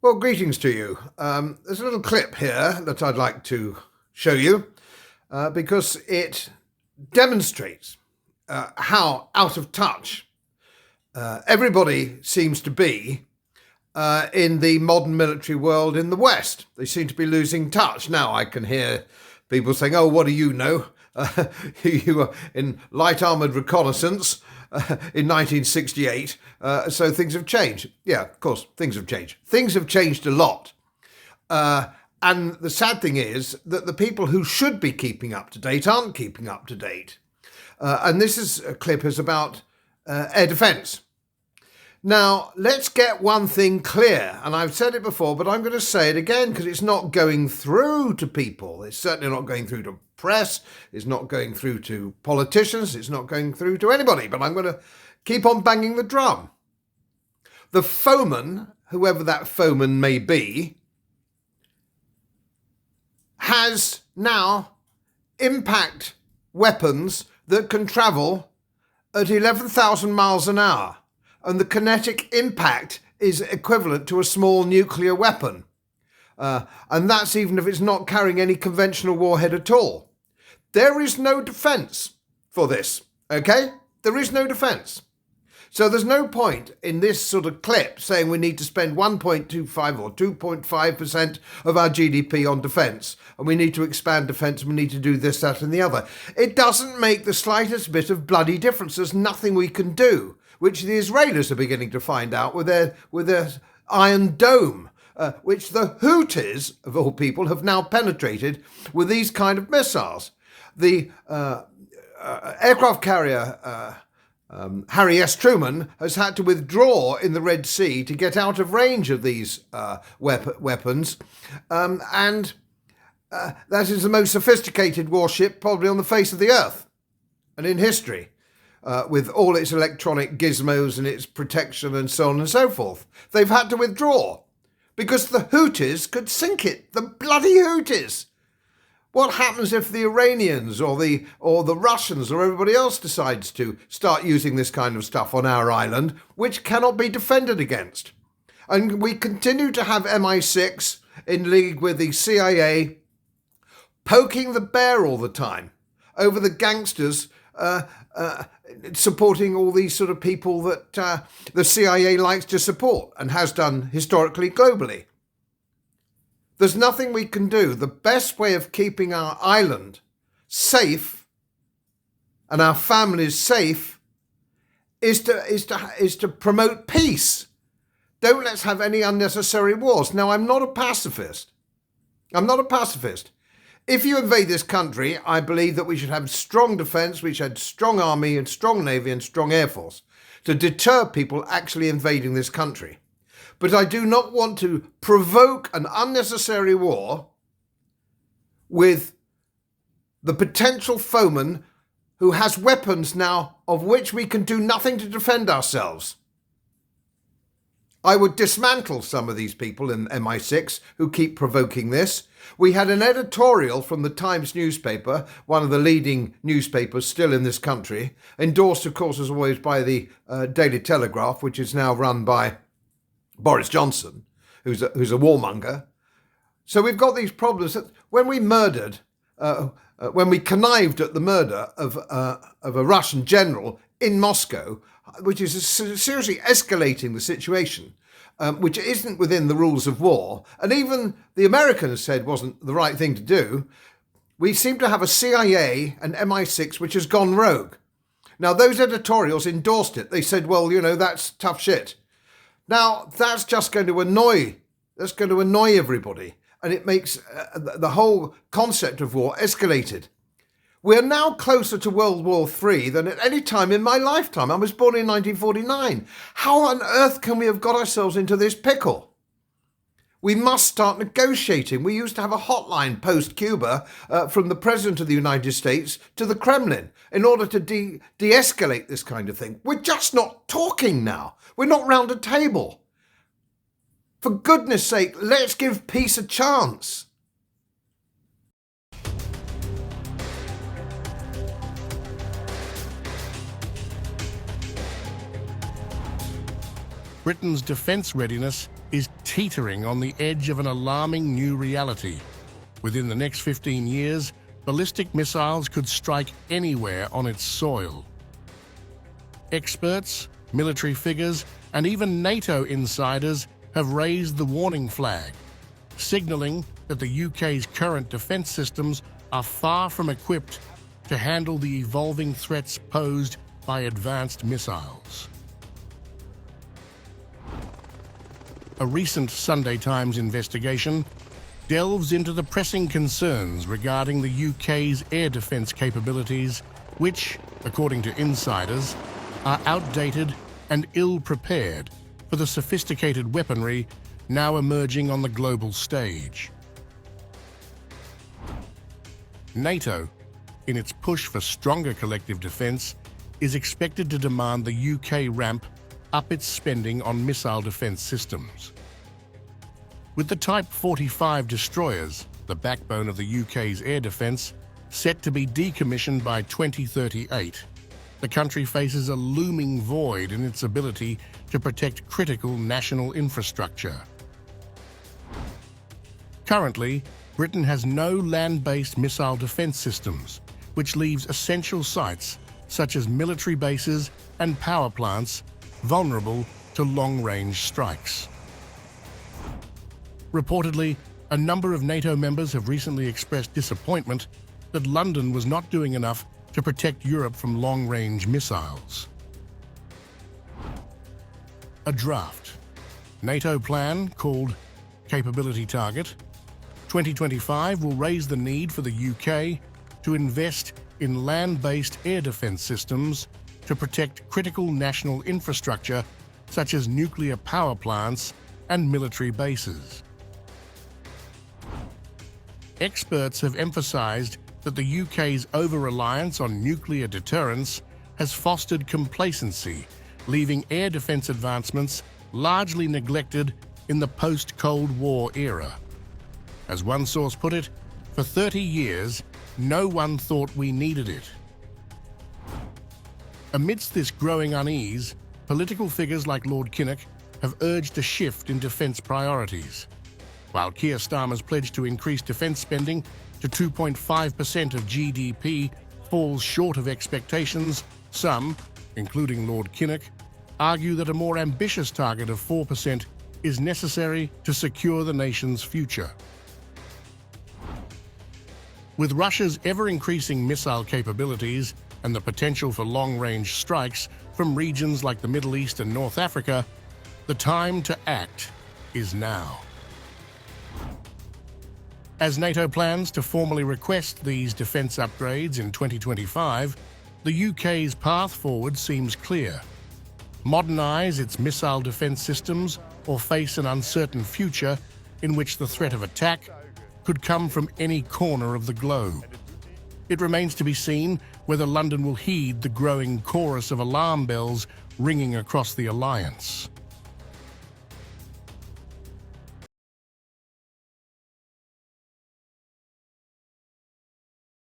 Well, greetings to you. There's a little clip here that I'd like to show you because it demonstrates how out of touch everybody seems to be in the modern military world in the West. They seem to be losing touch. Now I can hear people saying, oh, what do you know? You were in light armoured reconnaissance in 1968, so things have changed. Yeah, of course, things have changed. Things have changed a lot. And the sad thing is that the people who should be keeping up to date aren't keeping up to date. And this clip is about air defence. Now, let's get one thing clear, and I've said it before, but I'm going to say it again because it's not going through to people. It's certainly not going through to press. It's not going through to politicians. It's not going through to anybody, but I'm going to keep on banging the drum. The foeman, whoever that foeman may be, has now impact weapons that can travel at 11,000 miles an hour. And the kinetic impact is equivalent to a small nuclear weapon. And that's even if it's not carrying any conventional warhead at all. There is no defence for this, okay? There is no defence. So there's no point in this sort of clip saying we need to spend 1.25 or 2.5% of our GDP on defence, and we need to expand defence, and we need to do this, that and the other. It doesn't make the slightest bit of bloody difference. There's nothing we can do, which the Israelis are beginning to find out with their Iron Dome, which the Houthis, of all people, have now penetrated with these kind of missiles. The aircraft carrier Harry S. Truman has had to withdraw in the Red Sea to get out of range of these weapons, and that is the most sophisticated warship probably on the face of the earth and in history. With all its electronic gizmos and its protection and so on and so forth. They've had to withdraw because the Houthis could sink it. The bloody Houthis. What happens if the Iranians or the Russians or everybody else decides to start using this kind of stuff on our island, which cannot be defended against? And we continue to have MI6 in league with the CIA poking the bear all the time over the gangsters supporting all these sort of people that the CIA likes to support and has done historically globally. There's nothing we can do. The best way of keeping our island safe and our families safe is to promote peace. Don't let's have any unnecessary wars. Now, I'm not a pacifist. If you invade this country, I believe that we should have strong defence, we should have strong army and strong navy and strong air force to deter people actually invading this country. But I do not want to provoke an unnecessary war with the potential foeman who has weapons now of which we can do nothing to defend ourselves. I would dismantle some of these people in MI6 who keep provoking this. We had an editorial from the Times newspaper, one of the leading newspapers still in this country, endorsed, of course, as always, by the Daily Telegraph, which is now run by Boris Johnson, who's a warmonger. So we've got these problems that when we connived at the murder of a Russian general in Moscow, which is seriously escalating the situation, which isn't within the rules of war, and even the Americans said wasn't the right thing to do, we seem to have a CIA and MI6 which has gone rogue. Now, those editorials endorsed it. They said, well, that's tough shit. Now, that's just going to annoy everybody, and it makes the whole concept of war escalated. We're now closer to World War III than at any time in my lifetime. I was born in 1949. How on earth can we have got ourselves into this pickle? We must start negotiating. We used to have a hotline post-Cuba from the President of the United States to the Kremlin in order to de-escalate this kind of thing. We're just not talking now. We're not round a table. For goodness sake, let's give peace a chance. Britain's defence readiness is teetering on the edge of an alarming new reality. Within the next 15 years, ballistic missiles could strike anywhere on its soil. Experts, military figures, and even NATO insiders have raised the warning flag, signalling that the UK's current defence systems are far from equipped to handle the evolving threats posed by advanced missiles. A recent Sunday Times investigation delves into the pressing concerns regarding the UK's air defence capabilities, which, according to insiders, are outdated and ill-prepared for the sophisticated weaponry now emerging on the global stage. NATO, in its push for stronger collective defence, is expected to demand the UK ramp up its spending on missile defence systems. With the Type 45 destroyers, the backbone of the UK's air defence, set to be decommissioned by 2038, the country faces a looming void in its ability to protect critical national infrastructure. Currently, Britain has no land-based missile defence systems, which leaves essential sites such as military bases and power plants vulnerable to long-range strikes. Reportedly, a number of NATO members have recently expressed disappointment that London was not doing enough to protect Europe from long-range missiles. A draft NATO plan called Capability Target 2025 will raise the need for the UK to invest in land-based air defence systems to protect critical national infrastructure such as nuclear power plants and military bases. Experts have emphasised that the UK's over-reliance on nuclear deterrence has fostered complacency, leaving air defence advancements largely neglected in the post-Cold War era. As one source put it, for 30 years, no one thought we needed it. Amidst this growing unease, political figures like Lord Kinnock have urged a shift in defence priorities. While Keir Starmer's pledge to increase defence spending to 2.5% of GDP falls short of expectations, some, including Lord Kinnock, argue that a more ambitious target of 4% is necessary to secure the nation's future. With Russia's ever-increasing missile capabilities and the potential for long-range strikes from regions like the Middle East and North Africa, the time to act is now. As NATO plans to formally request these defence upgrades in 2025, the UK's path forward seems clear. Modernise its missile defence systems or face an uncertain future in which the threat of attack could come from any corner of the globe. It remains to be seen whether London will heed the growing chorus of alarm bells ringing across the alliance.